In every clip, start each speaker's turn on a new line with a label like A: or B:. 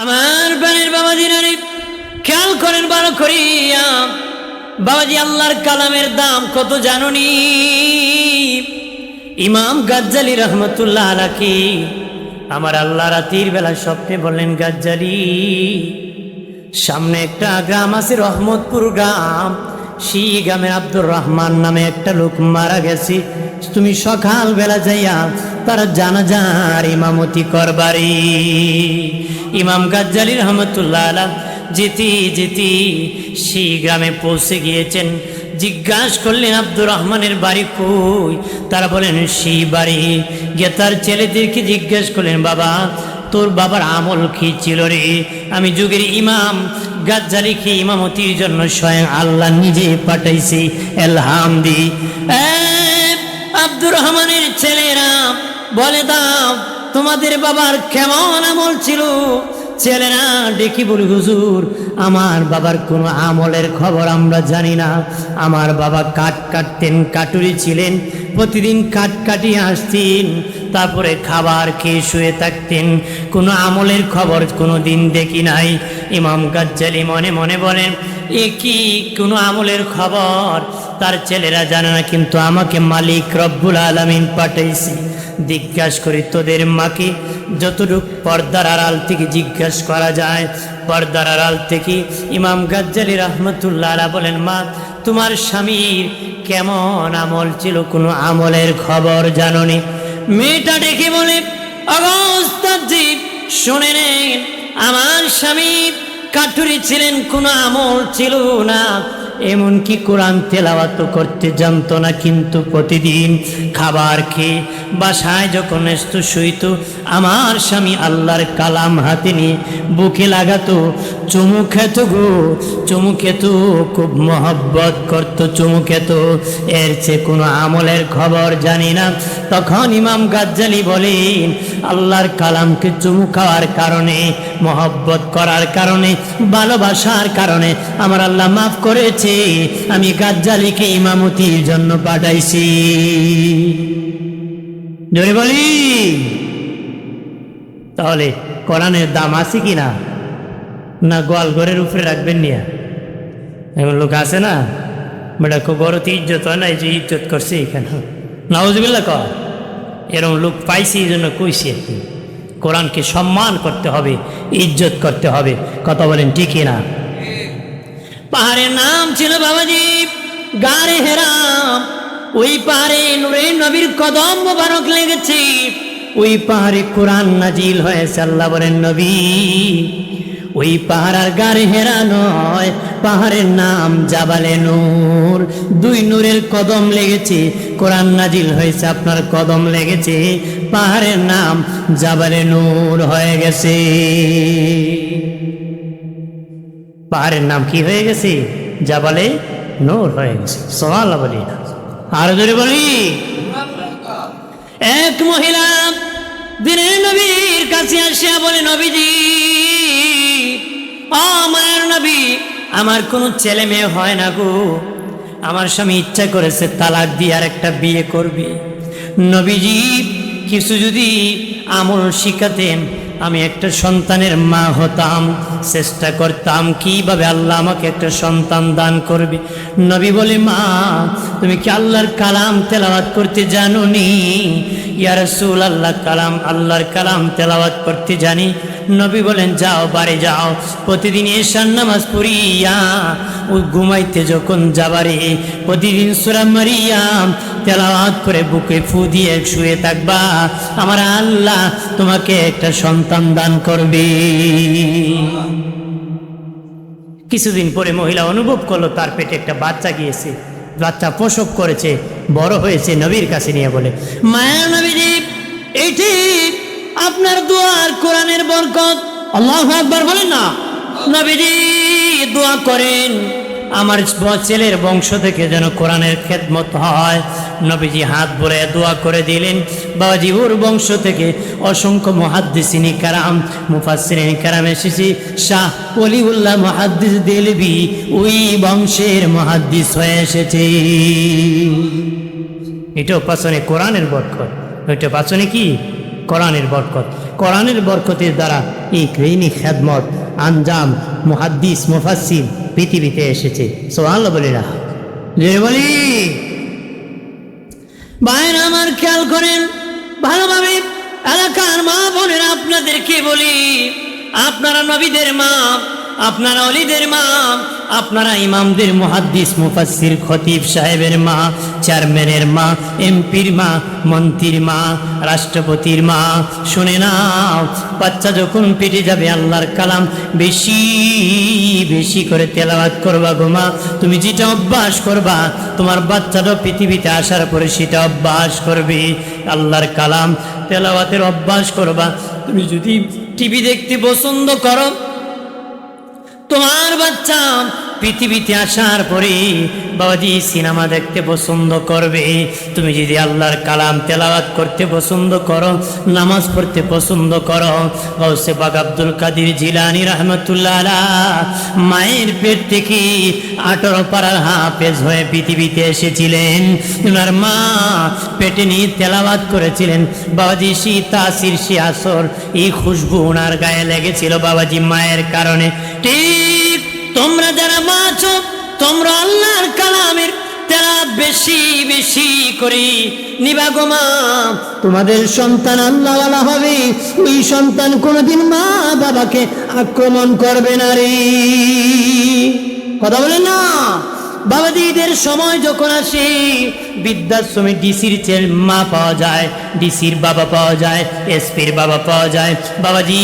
A: আমার প্রাণের বাবাজি নারী খেয়াল করেন ভালো করিয়া, বাবাজি আল্লাহর কালামের দাম কত জানুনি? ইমাম গাজ্জালি রহমতুল্লাহ আলাইহি আমার আল্লাহ রাতের বেলা স্বপ্নে বললেন, গাজ্জালি সামনে একটা গ্রাম আছে রহমতপুর গ্রাম, সেই গ্রামে আব্দুর রহমান নামে একটা লোক মারা গেছে, তুমি সকাল বেলা যাইয়া তার জানাজার ইমামতি করবারি। ইমাম গাজ্জালি রহমতুল্লাহ আলাইহি যেতে যেতে সেই গ্রামে পৌঁছে গিয়েছেন। জিজ্ঞাসা করলেন আব্দুর রহমানের বাড়ি কই? তারা বলেন সেই বাড়ি। গিয়ে তার ছেলেদেরকে জিজ্ঞাসা করলেন, বাবা তোর বাবার আমল কি ছিল রে? আমি যুগের ইমাম গাজ্জালিকে ইমামতির জন্য স্বয়ং আল্লাহ নিজে পাঠাইছি, এলহামদি। আব্দুর রহমানের ছেলেরা বলে, দাও তোমাদের বাবার কেমন আমল ছিল? ছেলেরা ডেকে বলি, হুজুর আমার বাবার কোনো আমলের খবর আমরা জানি না। আমার বাবা কাঠ কাটতেন, কাটুরি ছিলেন, প্রতিদিন কাঠ কাটিয়ে আসতেন, তারপরে খাবার খেয়ে শুয়ে থাকতেন, কোনো আমলের খবর কোনো দিন দেখি নাই। ইমাম গাজ্জালি মনে মনে বলেন, এ কি কোনো আমলের খবর তার ছেলেরা জানে না, কিন্তু আমাকে মালিক রব্বুল আলামিন পাঠাইছি। জিজ্ঞাসা করি তোদের মাকে, যতটুক পর্দার আড়াল থেকে জিজ্ঞাসা করা যায় পর্দার আড়াল থেকে। ইমাম গাজ্জালি রহমতুল্লাহ আলাইহি বলেন, মা তোমার স্বামীর কেমন আমল ছিল, কোনো আমলের খবর জানোনি? মেয়েটা ডেকে বলে, অবস্থাজি শুনে নেন, আমার স্বামী কাঠুরি ছিলেন, কোনো আমল ছিল না, এমনকি কোরআন তেলাওয়াত করতে জানতো না, কিন্তু প্রতিদিন খাবার খেয়ে বাসায় যখন এসত শুইত, আমার স্বামী আল্লাহর কালাম হাতে নিয়ে বুকে লাগাতো, চুমু খেত গো, চুমু খেত, খুব মহব্বত করতো, চুমু খেত, এর চেয়ে কোনো আমলের খবর জানি না। তখন ইমাম গাজ্জালি বলেন, আল্লাহর কালামকে চুমু খাওয়ার কারণে, মহব্বত করার কারণে, ভালোবাসার কারণে আমার আল্লাহ মাফ করেছে, আমি গাজ্জালিকে ইমামতির জন্য পাঠাইছি। জোরে বলি। তাহলে কোরআনের দাম আছে কিনা? না গোয়াল ঘরের উপরে রাখবেন নিয়া? এমন লোক আছে না, বেটা গরতে ইজ্জত হয় না, এই যে ইজ্জত করছে এখানে, নাউজুবিল্লাহ কর, এরকম লোক পাইছি এই জন্য কইছি। কোরআনকে সম্মান করতে হবে, ইজ্জত করতে হবে, কথা বলেন ঠিক না? পাহাড়ের নাম ছিল বাবাজি গারে হেরা। ওই পাহাড়ে নূরে নবীর কদম মোবারক লেগেছে, ওই পাহাড়ে কোরআন নাজিল হয়েছে। আল্লাহ বলেন, নবী ওই পাহাড় আর গারে হেরা নয়, পাহাড়ের নাম জাবালে নূর। দুই নূরের কদম লেগেছে, কোরআন নাজিল হয়েছে, আপনার কদম লেগেছে, পাহাড়ের নাম জাবালে নূর হয়ে গেছে। পাহাড়ের নাম কি হয়ে গেছে? জাবালে নূর হয়ে গেছে। সুবহানাল্লাহ বলি, আর জোরে বলি। এক মহিলা দিনের নবীর কাছে আসিয়া বলে, নবীজি আমার নবী, আমার কোনো ছেলে মেয়ে হয় না গো, আমার স্বামী ইচ্ছা করেছে তালাক দিয়ে আর একটা বিয়ে করবে। নবীজি কিছু যদি আমল শিখাতেন, আমি একটা সন্তানের মা হতাম, চেষ্টা করতাম কিভাবে আল্লাহ আমাকে একটা সন্তান দান করবে। নবী বলে, মা তুমি কি আল্লাহর কালাম তেলাওয়াত করতে জানো নি? ইয়া রাসূল আল্লাহ কালাম, আল্লাহর কালাম তেলাওয়াত করতে জানি। নবী বলেন, যাও বাড়ি যাও, প্রতিদিন এশার নামাজ পড়িয়া ওই ঘুমাইতে যখন যাবারে প্রতিদিন সূরা মারিয়াম তেলাওয়াত করে বুকে ফু দিয়ে শুয়ে থাকবা, আমার আল্লাহ তোমাকে একটা সন্তান দান করবে। কিছুদিন পরে মহিলা অনুভব করলো তার পেটে একটা বাচ্চা গিয়েছে, বাচ্চা প্রসব করেছে, বড় হয়েছে। নবীর কাছে নিয়ে বলে, মায়া নবীজি এটি আপনার দোয়ার কোরআনের বরকত। আল্লাহু আকবার বলেন না। নবীজি দোয়া করেন আমার ছেলের বংশ থেকে যেন কোরআনের খেদমত হয়। নবীজি হাত ভরে দোয়া করে দিলেন। বাবাজি ওর বংশ থেকে অসংখ্য মুহাদ্দিসিনে কারাম, মুফাসসিরিনে কারাম এসেছে। শাহ ওলিউল্লাহ মুহাদ্দিস দেলভি ওই বংশের মুহাদ্দিস হয়ে এসেছে। এটাও পাছনে কোরআনের বরকত, ওইটা পাছনে কি? কোরআনের বরকত। কোরআনের বরকতের দ্বারা এই ক্রেনি খেদমত আঞ্জাম মুহাদ্দিস মুফাসসির পৃথিবীতে এসেছে। সুবহানাল্লাহ বলি না যে বলি। ভাইরা আমার খেয়াল করেন ভালোভাবে, এলাকার মা বোনেরা আপনাদেরকে বলি, আপনারা নবীদের মা, আপনারা অলিদের মা, আপনারা ইমামদের মুহাদ্দিস মুফাসসির খতিব সাহেবের মা, চেয়ারম্যানের মা, এমপির মা, মন্ত্রীর মা, রাষ্ট্রপতির মা, শুনে নাও, বাচ্চা যখন পেটে যাবে আল্লাহর কালাম বেশি বেশি করে তেলাওয়াত করবা গো মা। তুমি যেটা অভ্যাস করবা তোমার বাচ্চাটা পৃথিবীতে আসার পরে সেটা অভ্যাস করবে। আল্লাহর কালাম তেলাওয়াতের অভ্যাস করবা। তুমি যদি টিভি দেখতে পছন্দ করো, তোমার বাচ্চা পৃথিবীতে আসার পরে বাবাজি সিনেমা দেখতে পছন্দ করবে। তুমি যদি আল্লাহর কালাম তেলাওয়াত করতে পছন্দ করো, নামাজ পড়তে পছন্দ করো, গাউসে পাক আব্দুল কাদের জিলানী রাহমাতুল্লাহ আলাইহি মায়ের পেট থেকে 18 পারার হাফেজ হয়ে পৃথিবীতে এসেছিলেন। ওনার মা পেটে নিয়ে তেলাওয়াত করেছিলেন বাবাজি। সে তাসির, সে আসর, এই খুশবু ওনার গায়ে লেগেছিল বাবাজি মায়ের কারণে। ঠিক তোমরা যারা মা আছো, তোমরা আল্লাহর কালামের তেলাওয়াত বেশি বেশি করে নিবা গো মা। তোমাদের সন্তান আল্লাহওয়ালা হবে, ওই সন্তান কোনোদিন মা বাবাকে আক্রমণ করবে না রে। কথা বলেন না বাবাজি। ঈদের সময় যখন আসে বৃদ্ধাশ্রমে ডিসির মা পাওয়া যায়, ডিসির বাবা পাওয়া যায়, এসপির বাবা পাওয়া যায় বাবাজি,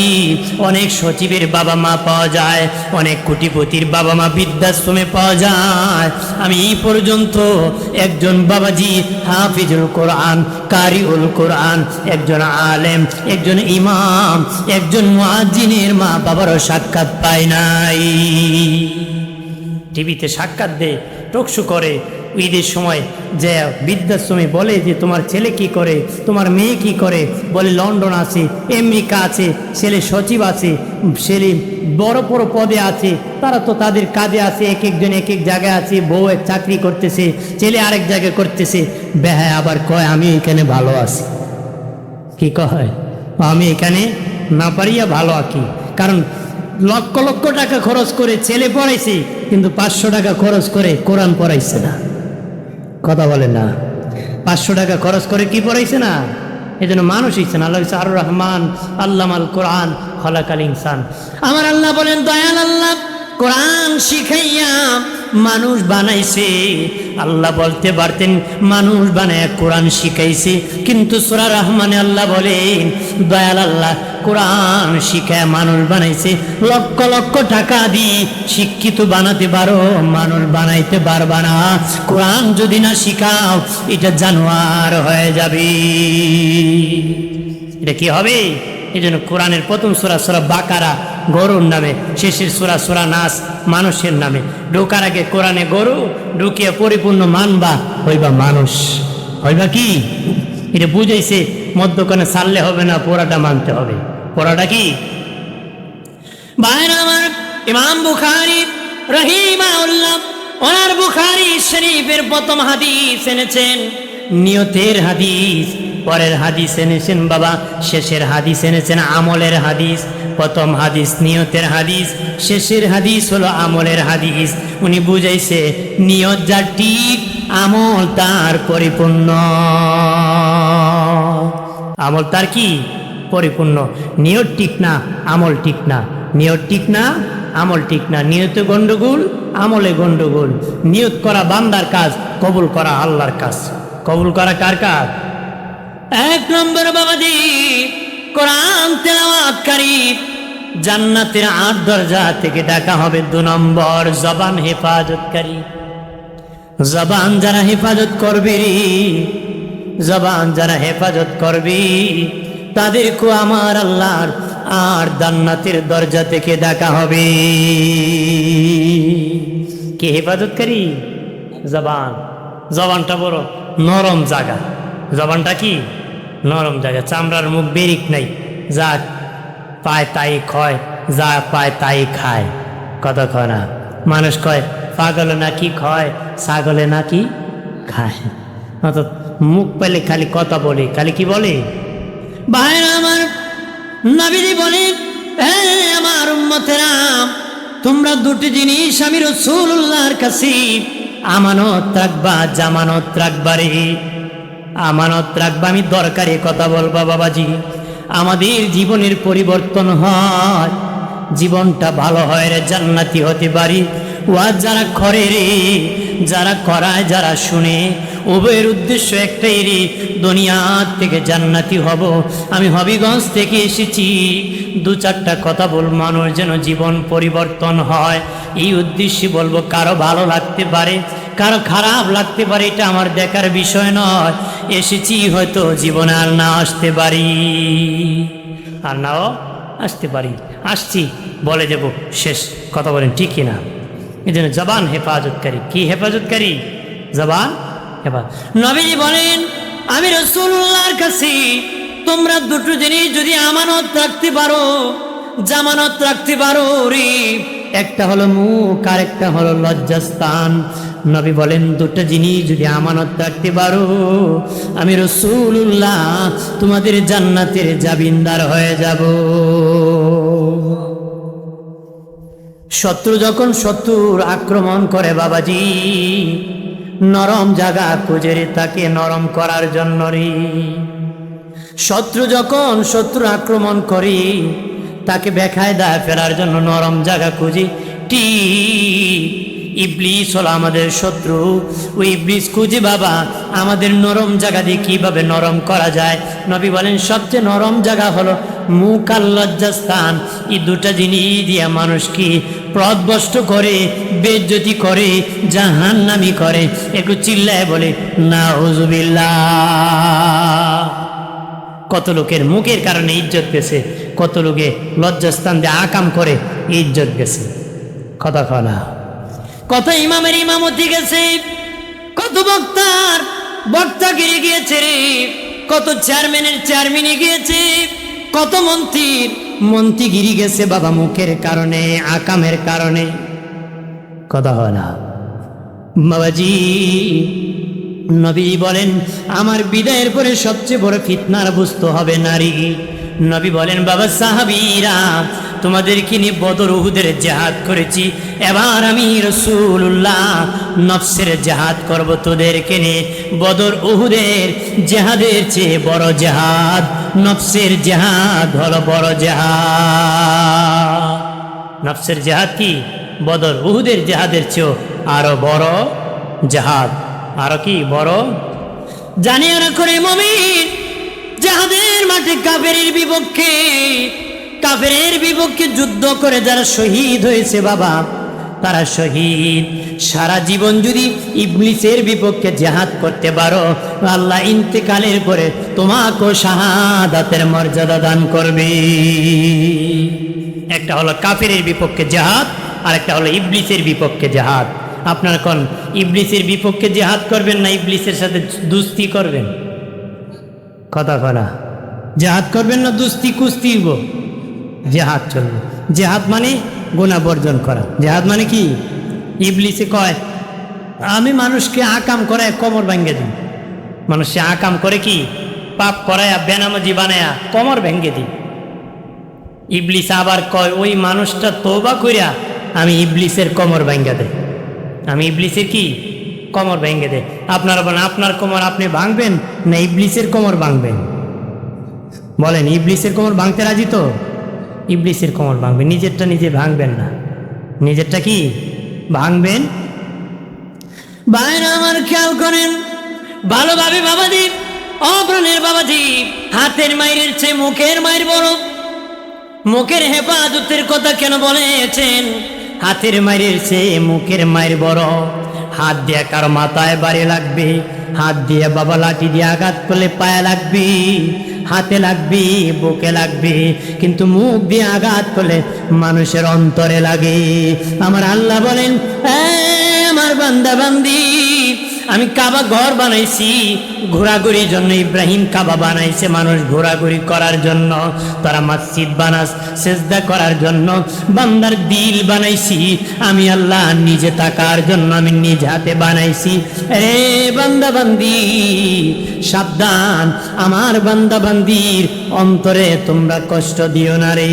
A: অনেক সচিবের বাবা মা পাওয়া যায়, অনেক কোটিপতির বাবা মা বৃদ্ধাশ্রমে পাওয়া যায়। আমি এই পর্যন্ত একজন বাবাজি হাফিজুল কোরআন, কারিউল কোরআন, একজন আলেম, একজন ইমাম, একজন মুয়াজ্জিনের মা বাবারও সাক্ষাৎ পাই নাই। টিভিতে সাক্ষাৎ দেয়, টকশো করে ঈদের সময়, যে বৃদ্ধাশ্রমে বলে যে তোমার ছেলে কি করে, তোমার মেয়ে কি করে, বলে লন্ডন আছে, আমেরিকা আছে, ছেলে সচিব আছে, ছেলে বড় বড় পদে আছে, তারা তো তাদের কাজে আছে, এক একজন এক এক জায়গায় আছে, বউ এক চাকরি করতেছে, ছেলে আরেক জায়গায় করতেছে। বেহায় আবার কয় আমি এখানে ভালো আছি। কি কয়? আমি এখানে না পারিয়া ভালো আছি। কারণ লক্ষ লক্ষ টাকা খরচ করে ছেলে পড়াইছে, কিন্তু 500 টাকা খরচ করে কোরআন পড়াইছে না। কথা বলে না, 500 টাকা খরচ করে কি পড়াইছে না, এই জন্য মানুষ হইছে না। আল্লাহ আর রহমান আল্লামাল কোরআন খলাকাল ইনসান। আমার আল্লাহ বলেন দয়াল আল্লাহ কোরআন শিখাইয়া মানুষ বানাইছে। আল্লাহ বলতে পারতেন মানুষ বানায় কোরআন শিখাইছে, কিন্তু সূরা রহমানে আল্লাহ বলেন দয়াল আল্লাহ কোরআন শিখায় মানুষ বানাইছে। লক্ষ লক্ষ টাকা দিয়ে শিক্ষিত বানাতে পারো, মানুষ বানাইতে পারবা না। কোরআন যদি না শিখাও এটা জানোয়ার হয়ে যাবে। এটা কি হবে? এই জন্য কোরআনের প্রথম সূরা সূরা বাকারা গরুর নামে, শেষের সূরা সূরা নাস মানুষের নামে। ঢোকার আগে কোরআনে গরু ঢুকিয়া পরিপূর্ণ মানবা হইবা মানুষ, হইবা কি এটা বুঝাইছে। মধ্যখানে ছাড়লে হবে না, পোড়াটা মানতে হবে। পোড়াটা কি ভাইরা আমার? ইমাম বুখারী রাহিমাহুল্লাহ ওনার বুখারী শরীফের প্রথম হাদিস এনেছেন নিয়তের হাদিস, পরের হাদিস এনেছেন বাবা, শেষের হাদিস এনেছেন আমলের হাদিস। প্রথম হাদিস নিয়তের হাদিস, শেষের হাদিস হলো আমলের হাদিস। উনি বুঝাইছে নিয়ত যা ঠিক, আমল তার পরিপূর্ণ। আমল তার কি? পরিপূর্ণ। নিয়ত ঠিক না, আমল ঠিক না। নিয়ত ঠিক না, আমল ঠিক না। নিয়তে গন্ডগোল, আমলে গন্ডগোল। নিয়ত করা বান্দার কাজ, কবুল করা আল্লাহর কাজ। কবুল করা কার কাজ? এক নম্বর বাবাজি কোরআন তেলাওয়াতকারী জান্নাতের 8 দরজা থেকে ডাকা হবে। 2 নম্বর জবান হেফাজতকারী। জবান যারা হেফাজত করবে রে, জবান যারা হেফাজত করবে তাদেরকে আমার আল্লাহর আর জান্নাতের দরজা থেকে ডাকা হবে। কে হেফাজতকারী? জবান। জবানটা বড় নরম জায়গা। জবানটা কি? নরম জায়গা। চামড়ার মুখ বেরিক নাই, যা পায় তাই খয়, যা পায় তাই খায়। কথা কয় না মানুষ, কয় পাগলে নাকি খয়, ছাগলে নাকি খায়। অত মুখ পেলে খালি কথা বলে, খালি কি বলে? ভাইরা আমার নবীজি বলেন, হে আমার উম্মতেরা, তোমরা দুটি জিনিস আমি রাসূলুল্লাহর কাছে আমানত রাখবা, জামানত রাখবা রে, আমানত রাখবা। আমি দরকারি কথা বলবা বাবাজি, আমাদের জীবনের পরিবর্তন হয়, জীবনটা ভালো হয় রে, জান্নাতি হতে পারি। ওয়াজ যারা করে রে, যারা করায়, যারা শুনে, উভয়ের উদ্দেশ্য একটাই রে, দুনিয়া থেকে জান্নাতি হব। আমি হবিগঞ্জ থেকে এসেছি, দু চারটা কথা বল, মানুষ যেন জীবন পরিবর্তন হয়, এই উদ্দেশ্যে বলবো। কারো ভালো লাগতে পারে, কারো খারাপ লাগতে পারে, এটা আমার দেখার বিষয় নয়। এসেছি হয়তো জীবনে আর না আসতে পারি, আর নাও আসতে পারি, আসছি বলে যাব শেষ। কথা বলেন ঠিক কিনা? এই জন্য জবান হেফাজতকারী। কি হেফাজতকারী? জবান হেফাজত। নবীজি বলেন, আমি রাসূলুল্লাহর কাছে তোমরা দুটো জিনিস যদি আমানত রাখতে পারো, জামানত রাখতে পারো রে, একটা হলো মুখ আর একটা হলো লজ্জাস্থান। নবী বলেন, দুটো জিনিস যদি আমানত রাখতে পারো, আমি রাসূলুল্লাহ তোমাদের জান্নাতের জামিনদার হয়ে যাব। শত্রু যখন শত্রুর আক্রমণ করে বাবাজি, নরম জায়গা খুঁজে রে তাকে নরম করার জন্য রে। শত্রু যখন শত্রুর আক্রমণ করি, তাকে বেকায়দায় ফেলার জন্য নরম জায়গা খুঁজি। ইবলিস হলো আমাদের শত্রু, ওই ইবলিস খুঁজি বাবা আমাদের নরম জায়গা দিয়ে কিভাবে নরম করা যায়। নবী বলেন, সবচেয়ে নরম জায়গা হলো মুখ আর লজ্জাস্থান। এই দুটা জিনিস দিয়ে মানুষকে পথভ্রষ্ট করে, বেইজ্জতি করে, জাহান্নামী করে। একটু চিল্লায় বলে নাউজুবিল্লাহ। কত লোকের মুখের কারণে ইজ্জত গেছে, কত লোকে লজ্জাস্থান দিয়ে আকাম করে ইজ্জত গেছে। কথা কনা, কত ইমামের ইমামতি গেছে, কত বক্তার বক্তাগিরি গিয়েছে রে, কত চেয়ারম্যানের চেয়ারম্যানই গিয়েছে, কত মন্ত্রীর মন্ত্রীগিরি গেছে বাবা, মুখের কারণে, আকামের কারণে। কথা হয় না বাবাজি। নবী বলেন, আমার বিদায়ের পরে সবচেয়ে বড় ফিতনার বস্তু হবে নারী। নবী বলেন, বাবা সাহাবীরা, তোমাদেরকে নিয়ে বদর উহুদের জিহাদ করেছি, এবার আমি রাসূলুল্লাহ নফসের জিহাদ করব তোদেরকে নিয়ে। বদর উহুদের জিহাদের চেয়ে বড় জিহাদ নফসের জিহাদ হলো বড় জিহাদ। নফসের জিহাদ কি? বদর উহুদের জিহাদের চেয়েও আরো বড় জিহাদ। আরো কি বড়? জানিয়ে রাখো রে মুমিন, জিহাদের মাঠে কাফেরের বিপক্ষে, কাফেরের বিপক্ষে যুদ্ধ করে যারা শহীদ হয়েছে বাবা, তারা শহীদ। সারা জীবন যদি ইবলিসের বিপক্ষে জিহাদ করতে পারো, আল্লাহ ইন্তেকালের পরে তোমাকেও শাহাদাতের মর্যাদা দান করবে। একটা হলো কাফেরের বিপক্ষে জিহাদ, আর একটা হলো ইবলিসের বিপক্ষে জিহাদ। আপনারা কোন ইবলিসের বিপক্ষে জিহাদ করবেন না ইবলিসের সাথে দুস্তি করবেন? কথা বলা, জিহাদ করবেন না দুস্তি কুস্তি? জিহাদ চলবে। জিহাদ মানে গুনাহ বর্জন করা। জিহাদ মানে কি? ইবলিসে কয়, আমি মানুষকে আকাম করায় কোমর ভেঙে দিই। মানুষে আকাম করে কি? পাপ করায়া বেনামাজি বানায়া কোমর ভেঙে দিই। ইবলিস আবার কয়, ওই মানুষটা তওবা কইরা আমি ইবলিসের কোমর ভেঙে দেয়। আমি ইবলিসের কি? কোমর ভেঙে দেয়। আপনারা বলেন, আপনার কোমর আপনি ভাঙবেন না ইবলিসের কোমর ভাঙবেন? বলেন, ইবলিসের কোমর ভাঙতে রাজি তো? ইবলিসের কোমর ভাঙবেন, নিজেরটা নিজে ভাঙবেন না। নিজেরটা কি ভাঙবেন? ভাইরা আমার খেয়াল করেন ভালোভাবে বাবাজি, অপ্রাণের বাবাজি, হাতের মায়ের চেয়ে মুখের মায়ের বড়। মুখের হেফাজতের কথা কেন বলেছেন? হাতের মায়ের চেয়ে মুখের মায়ের বড়। হাত দিয়ে কারো মাথায় বাড়ি লাগবে, হাত দিয়ে বাবা লাঠি দিয়ে আঘাত করলে পায়ে লাগবে, হাতে লাগবে, বুকে লাগবে, কিন্তু মুখ দিয়ে আঘাত করলে মানুষের অন্তরে লাগে। আমার আল্লাহ বলেন, আমার বান্দা বান্দি, আমি কাবা ঘর বানাইছি ঘোরাঘুরির জন্য। ইব্রাহিম কাবা বানাইছে মানুষ ঘোরাঘুরি করার জন্য, তারা মসজিদ বানাস সেজদা করার জন্য। বান্দার দিল বানাইছি আমি আল্লাহ নিজে থাকার জন্য, আমি নিজ হাতে বানাইছি। রে বান্দা বান্দি সাবধান, আমার বান্দা বান্দির অন্তরে তোমরা কষ্ট দিও না রে।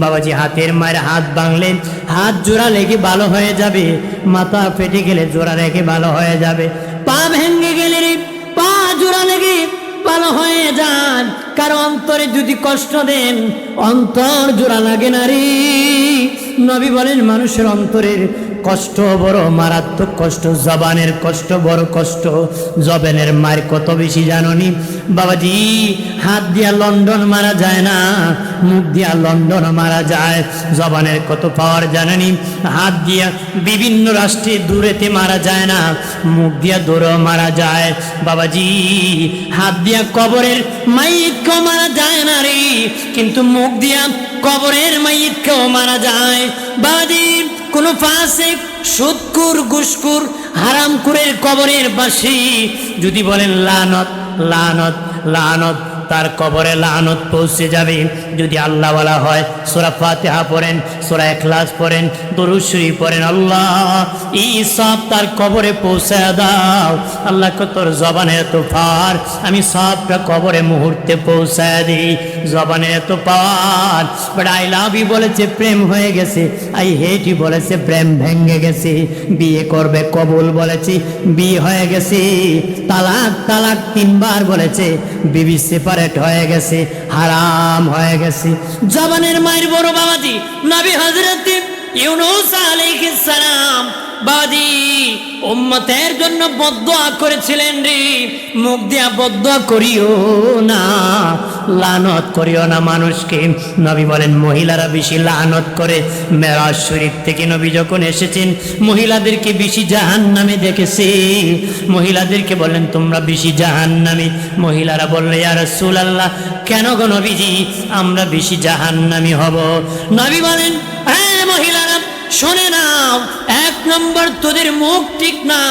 A: বাবাজি হাতের মায়ের হাত ভাঙলে হাত জোড়া লেগে ভালো হয়ে যাবে, মাথা ফেটে গেলে জোড়া রেখে ভালো হয়ে যাবে, পা ভেঙে গেলে রে পা জোড়া লেগে ভালো হয়ে যান। কারণ অন্তরে যদি কষ্ট দেন অন্তর জোড়া লাগে না রে। নবী বলেন মানুষের অন্তরের কষ্ট বড় মারাত্মক কষ্ট, জবানের কষ্ট বড় কষ্ট। জবানের মার কত বেশি জাননি বাবাজি? হাত দিয়া লন্ডন মারা যায় না, মুখ দিয়া লন্ডন মারা যায়। জবানের কত পাওয়ার জানেনি? হাত দিয়া বিভিন্ন রাষ্ট্রে দূরেতে মারা যায় না, মুখ দিয়া দূরেও মারা যায়। বাবাজি হাত দিয়া কবরের মাইতকেও মারা যায় না রে, কিন্তু মুখ দিয়া কবরের মাইতকেও মারা যায়। বাবাজি কোন ফাসিক সুদকুর ঘুষখোর হারামখোরের কবরের পাশে যদি বলেন লানত লানত লানত, তার কবরে লানত পৌঁছে যাবে। যদি আল্লাহওয়ালা হয় সূরা ফাতিহা পড়েন, সূরা ইখলাস পড়েন, দরুদ শরীফ পড়েন, আল্লাহ এই সব তার কবরে পৌঁছে দাও। আল্লাহ তোর জবানের এত পাওয়ার, আমি সবটা কবরে মুহূর্তে পৌঁছায় দিই। জবানের এত পাওয়ার। বাট আই লাভ ইউ বলেছে প্রেম হয়ে গেছে, আই হেট ইউ বলেছে প্রেম ভেঙে গেছে। বিয়ে করবে কবুল বলেছি, বিয়ে হয়ে গেছে। তালাক তালাক 3 বার বলেছে, বিবি সেপারেট হয়ে গেছে, হারাম হয়ে গেছে। জবানের মায়ের বড় বাবাজি নবী হযরত ইউনূস আলাইহিস সালাম বাদি উম্মতের জন্য বদদুয়া করেছিলেন রে। মুখ দিয়া বদদুয়া করিও না, লানত করিও না মানুষকে। নবী বলেন মহিলারা বেশি লানত করে। মেরাজ শরীফ থেকে নবী যখন এসেছেন মহিলাদেরকে বেশি জাহান্নামে দেখেছে। মহিলাদেরকে বললেন তোমরা বেশি জাহান্নামী। মহিলারা বললে ইয়া রাসূলুল্লাহ কেন গো নবীজি আমরা বেশি জাহান্নামী হব? নবী বলেন হ্যাঁ মহিলারা শুনে নাও, 1 নম্বর তোদের মুখ ঠিক না।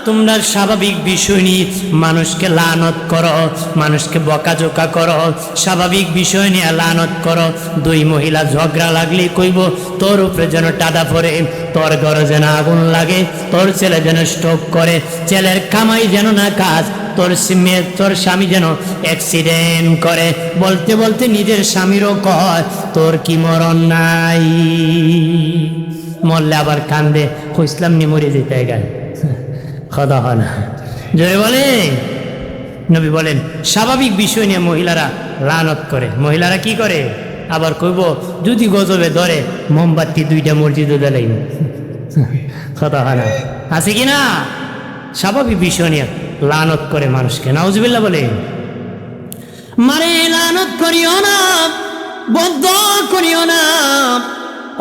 A: তোমরা স্বাভাবিক বিষয় নিয়ে মানুষকে লানত করো, মানুষকে বকাঝোকা করো, স্বাভাবিক বিষয় নিয়ে লানত করো। 2 মহিলা ঝগড়া লাগলে কইব তোর উপরে যেন টাদা পড়ে, তোর ঘরে যেন আগুন লাগে, তোর ছেলে যেন স্ট্রোক করে, ছেলের কামাই যেন না কাজ, তোর স্বামী যেন অ্যাক্সিডেন্ট করে। বলতে বলতে নিজের স্বামীরও কয় তোর কি মরণ নাই? মরলে আবার কান্দে, কইসলাম নি মরে যেতে গেল কথা হয় না। জয় বলে নবী বলেন স্বাভাবিক বিষয় নিয়ে মহিলারা লানত করে। মহিলারা কি করে আবার কইব যদি গজবে ধরে মোমবাতি 2টা মসজিদে জ্বালাই কথা হয় না, আছে কি না? স্বাভাবিক বিষয় নিয়ে লানত করে মানুষকে। নাউজুবিল্লাহ বলে মারে লানত করিও না, বদদুয়া করিও না।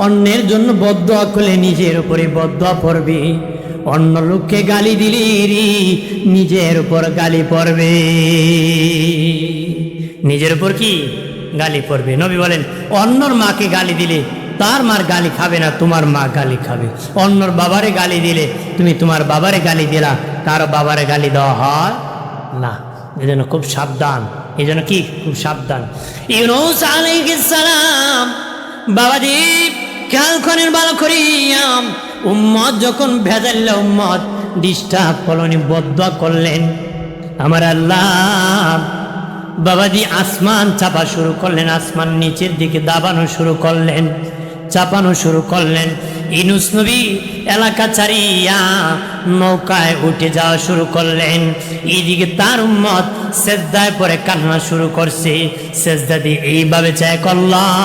A: অন্যের জন্য বদদুয়া করলে নিজের উপরে বদদুয়া পড়বে। অন্য লোককে গালি দিলে নিজের উপর গালি পড়বে, নিজের উপর কি গালি পড়বে। নবী বলেন অন্যর মাকে গালি দিলে তার মার গালি খাবে না, তোমার মা গালি খাবে। অন্যর বাবারে গালি দিলে তুমি তোমার বাবারে গালি দিলা, তার বাবারে গালি দেওয়া হয় না। এই জন্য খুব সাবধান, এই জন্য কি খুব সাবধান। ইউনূস আলাইহিস সালাম বাবাজি খেয়াল করেন ভালো করিয়াম, উম্মত যখন ভেজাল্লা উম্মত ডিস্টার্ব কলোনি বদদুয়া করলেন আমার আল্লাহ। বাবাজি আসমান চাপা শুরু করলেন, আসমান নিচের দিকে দাবানো শুরু করলেন, চাপানো শুরু করলেন। ইউনূস নবী এলাকা ছাড়িয়া নৌকায় উঠে যাওয়া শুরু করলেন। এইদিকে তার উম্মত সেজদায় পরে কান্না শুরু করছে। সেজদা দিয়ে এইভাবে চায় আল্লাহ,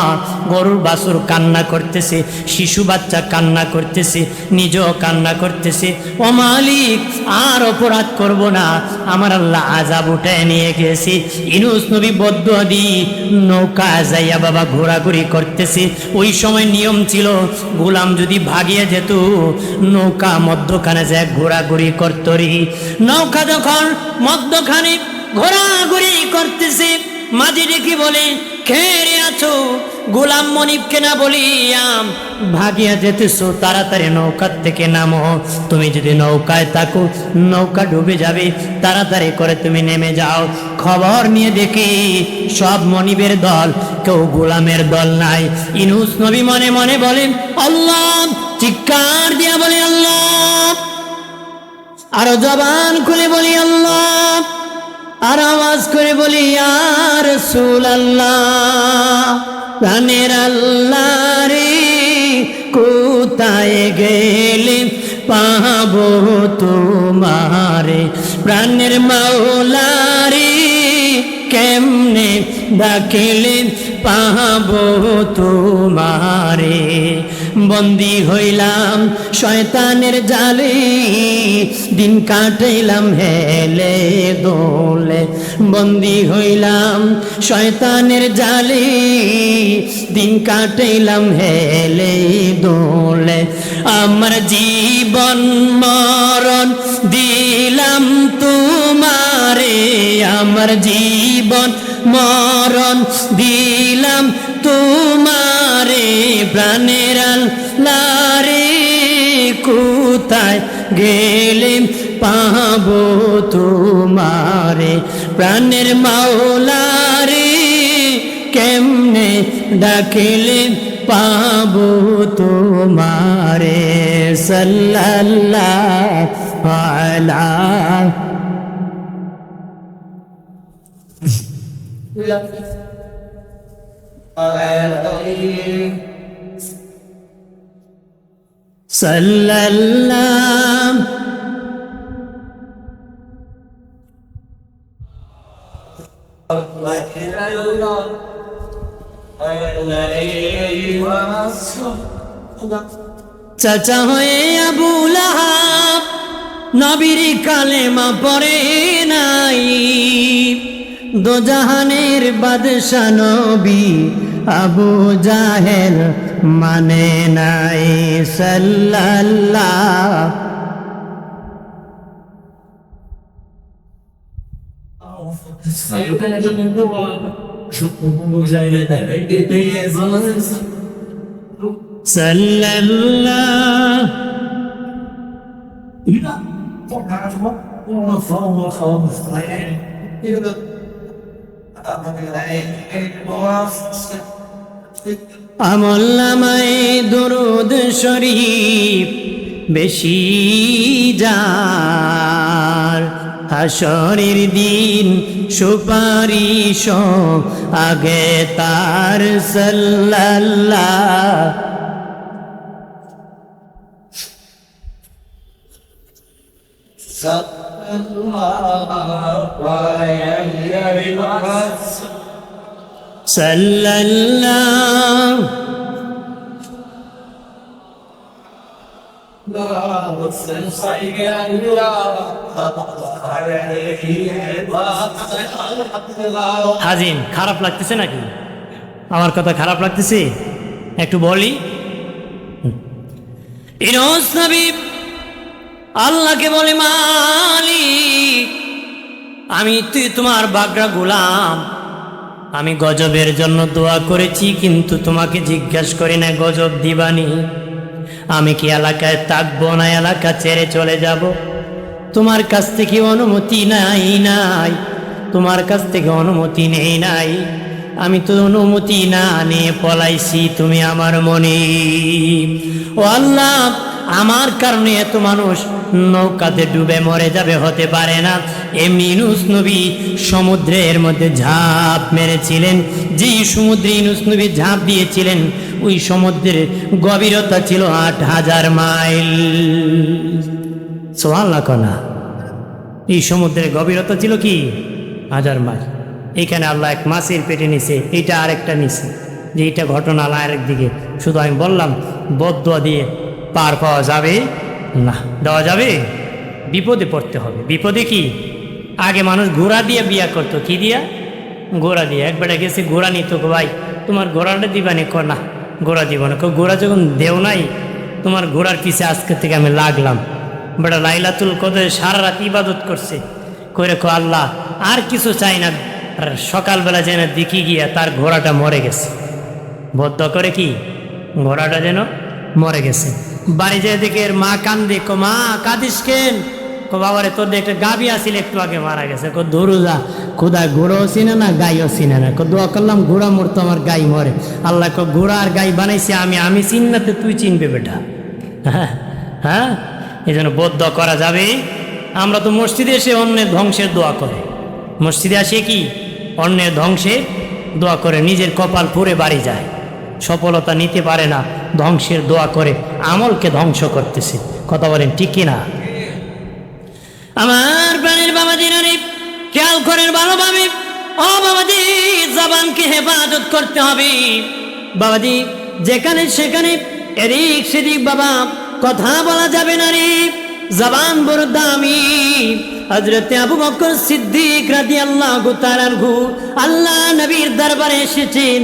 A: গরুর বাছুর কান্না করতেছে, শিশু বাচ্চা কান্না করতেছে, নিজেও কান্না করতেছে। ও মালিক আর অপরাধ করব না, আমার আল্লাহ আযাব উঠায় নিয়ে গেছে। ইউনূস নবী বদদুয়া দিয়ে নৌকা যাইয়া বাবা ঘোরাঘুরি করতেছে। ওই সময় নিয়ম ছিল গোলাম যদি ভাগিয়ে যেত নৌকা মধ্যখানে যায় ঘোরাঘুরি করতরি। নৌকা যখন মধ্যখানে ঘোরাঘুরি করতেছে মাঝি ডেকে বলে খেয়ে আছো? গোলাম মনিবকে না বলিয়াম ভাগিয়া যেতেছো, তাড়াতাড়ি নৌকার থেকে নামো। তুমি যদি নৌকায় থাকো নৌকা ডুবে যাবে, তাড়াতাড়ি করে তুমি নেমে যাও। খবর নিয়ে দেখি সব মনিবের দল, কেউ গোলামের দল নাই। ইউনূস নবী মনে মনে বলেন আল্লাহ, চিৎকার দিয়া বলে আল্লাহ, আরো জবান খুলে বলি আল্লাহ। আর আওয়াজ করে বলি ইয়া রাসূলুল্লাহ, প্রাণের আল্লাহ রে কোথায় গেলে পাবো তোমারে, প্রাণের মাওলা রে কেমনে ডাকিলে পাবো তোমারে। বন্দী হইলাম শয়তানের জালে, দিন কাটাইলাম হেলে দোলে। বন্দী হইলাম শয়তানের জালে, দিন কাটাইলাম হেলে দোলে। আমার জীবন মরণ দিলাম তোমারে, আমার জীবন মরণ দিলাম তোমারে, প্রাণের আল্লাহ রে কোথায় গেলে পাবো তোমারে, প্রাণের মাওলা রে কেমনে ডাকিলে পাবো তোমারে। সাল্লাল্লাহু আলা সাল্লাল্লাহু চাচা হয়ে আবু লাহাব নবীর কালেমা পড়ে নাই, দোজাহানের বাদশা নবী আবু জাহেল মানে নাই। সাল্লাল্লাহু আমল নামায় দুরূদ শরীফ বেশি যার, হাসরের দিন সুপারিশ আগে তার। সাল্লাল্লাহু সাল্লাল্লাহু হাজিম, খারাপ লাগতেছে নাকি? আমার কথা খারাপ লাগতেছে? একটু বলি। ইউনূস নবী আল্লাহকে বলে, মালিক আমি তোমার বাগড়া গোলাম, আমি গজবের জন্য দোয়া করেছি কিন্তু তোমাকে জিজ্ঞাসা করি না গজব দিবানি, আমি কি এলাকায় থাকবো না এলাকা ছেড়ে চলে যাব? তোমার কাছ থেকে অনুমতি নাই, তোমার কাছ থেকে অনুমতি নেই নাই, আমি তো অনুমতি না নিয়ে পলাইছি, তুমি আমার মনে। ও আল্লাহ, আমার কারণে এত মানুষ নৌকাতে ডুবে মরে যাবে, হতে পারে না। এমনি ইউনূস নবী সমুদ্রের মধ্যে ঝাঁপ মেরেছিলেন, যেই সমুদ্রে ইউনূস নবী ঝাঁপ দিয়েছিলেন ওই সমুদ্রের গভীরতা ছিল ৮,০০০ মাইল। সুবহানাল্লাহ কনা, এই সমুদ্রের গভীরতা ছিল কি ১,০০০ মাইল। এইখানে আল্লাহ এক মাছের পেটে নিছে, এইটা আরেকটা নিছে, যে এইটা ঘটনা আরেক দিকে। শুধু আমি বললাম বদদুয়া দিয়ে পার পাওয়া যাবে না, দেওয়া যাবে, বিপদে পড়তে হবে। বিপদে কি? আগে মানুষ ঘোড়া দিয়ে বিয়া করতো, কি দিয়া? ঘোড়া দিয়ে। একবারে গেছে ঘোড়া নিত, ভাই তোমার ঘোড়াটা দিবানি, ক না ঘোড়া দিব না। ঘোড়া যখন দেও নাই, তোমার ঘোড়ার পিছে আজকে থেকে আমি লাগলাম। বেটা লাইলাতুল কদরে সারা রাত ইবাদত করছে, করে কো আল্লাহ আর কিছু চাই না। আর সকালবেলা যেন দেখি গিয়া তার ঘোড়াটা মরে গেছে, বদ্ধ করে কি ঘোড়াটা যেন মরে গেছে। বাড়ি যায় দেখে এর মা কান্দে, কো মা কাঁদিস কেন? কো বাবারে তোর একটা গাবি আসিল একটু আগে মারা গেছে। কো ধরু যা, খুদা ঘোড়াও চিনে না গাইও চিনে না। কো দোয়া করলাম ঘোড়া মরতো আমার গাই মরে। আল্লাহ কো ঘোড়া আর গাই বানাইছে আমি চিন না, তো তুই চিনবে বেটা। হ্যাঁ, এই জন্য বদ্ধ করা যাবে? আমরা তো মসজিদে এসে অন্যের ধ্বংসের দোয়া করে, মসজিদে আসে কি অন্যের ধ্বংসে দোয়া করে, নিজের কপাল পুড়ে বাড়ি যায়, সফলতা নিতে পারে না, ধ্বংসের দোয়া করে, আমলকে ধ্বংস করতেছে। কথা বলেন ঠিক কিনা? আমার প্রাণের বাবাজি নারী খেয়াল করেন ভালোভাবে। ও বাবাজি, জবানকে হেফাজত করতে হবে বাবাজি। যেখানে সেখানে এদিক সেদিক বাবা কথা বলা যাবে না রে, জবান বড় দামি। হযরতে আবু বকর সিদ্দিক রাদিয়াল্লাহু তাআলা আনহু আল্লাহ নবীর দরবারে এসেছেন।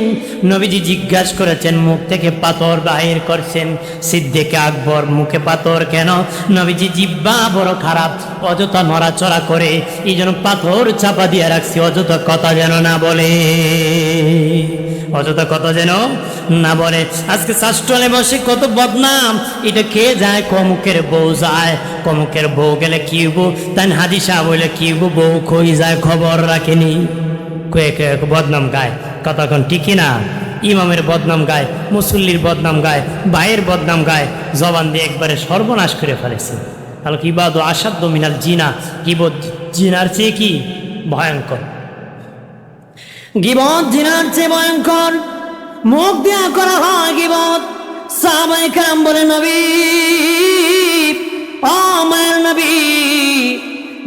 A: নবীজি জিজ্ঞাসা করেছেন, মুখ থেকে পাথর বাহির করছেন। সিদ্দিক আকবর, মুখে পাথর কেন? নবীজি জিহ্বা বড় খারাপ, অযথা নড়াচড়া করে, এই জন্য পাথর চাপা দিয়ে রাখছি, অযথা কথা যেন না বলে, অযথা কথা যেন না বলে। আজকে শাস্ত্রলে বসে কত বদনাম, এটা কে যায়? কমুকের বউ যায়, কমুকের বউ গেলে কি হবো, তাই হাদিসা বলে কি হবো, বউ কই যায় খবর রাখেনি, বদনাম গায়। কতক্ষণ ঠিকই না? ইমামের বদনাম গায়, মুসল্লির বদনাম গায়, ভাইয়ের বদনাম গায়, জবান দিয়ে একবারে সর্বনাশ করে ফেলেছে। তাহলে কি বাদ আসাধ্য মিনাল জিনা, গিবত জিনার চেয়ে কি ভয়ঙ্কর, গিবত জিনার চেয়ে ভয়ঙ্কর। মুখ দিয়া করা হয় গিবত। সাহাবায়ে কেরাম বলে, নবী, ও মায়ের নবী,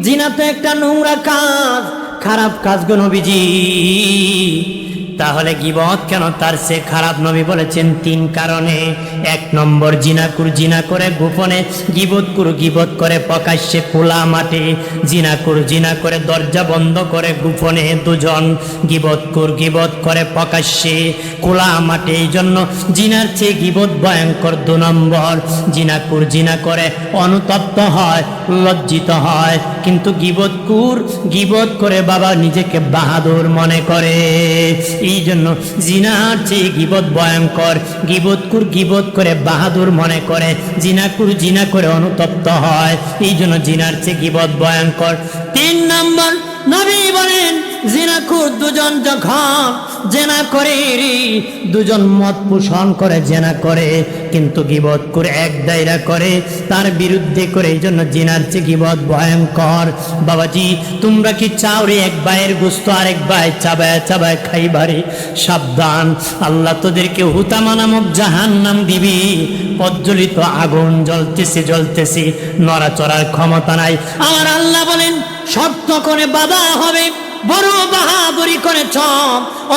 A: জিনা তো একটা নোংরা কাজ, খারাপ কাজ গো নবীজি, তাহলে গিবত কেন তার সে খারাপ? নবী বলেছেন 3 কারণে। 1 নম্বর, জিনাকুর জিনা করে গোপনে, গিবতকুর গিবত করে প্রকাশ্যে খোলা মাঠে। জিনাকুর জিনা করে দরজা বন্ধ করে গোপনে দুজন, গিবতকুর গিবত করে প্রকাশ্যে খোলা মাঠে। এই জন্য জিনার চেয়ে গিবত ভয়ঙ্কর। 2 নম্বর, জিনাকুর জিনা করে অনুতপ্ত হয়, লজ্জিত হয়, কিন্তু গিবতকুর গিবত করে বাবা নিজেকে বাহাদুর মনে করে। এই জন্য জিনার চেয়ে গিবত ভয়ঙ্কর। গিবতকুর গিবত করে বাহাদুর মনে করে, জিনাকুর জিনা করে অনুতপ্ত হয়, এই জন্য জিনার চেয়ে গিবত ভয়ঙ্কর। 3 নম্বর, নবী বলেন, জিনাকুর দুজন যখন জেনা করে, দুজন মত পোষণ করে জেনা করে, কিন্তু গিবত করে এক দায়রা করে, তার বিরুদ্ধে করে, এই জন্য জিনার চেয়ে গিবত ভয়ঙ্কর। বাবাজি, তোমরা কি চাও রে এক ভাইয়ের গোস্ত আরেক ভাই চাবায় চাবায় খাইবারে? সাবধান, আল্লাহ তোদেরকে হুতামা নামক জাহান্নাম দিবি, প্রজ্বলিত আগুন জ্বলতেছে জ্বলতেছে, নড়াচড়ার ক্ষমতা নাই। আমার আল্লাহ বলেন, শক্ত করে বাধা হবে, বড় বাহাদুরি করেছ,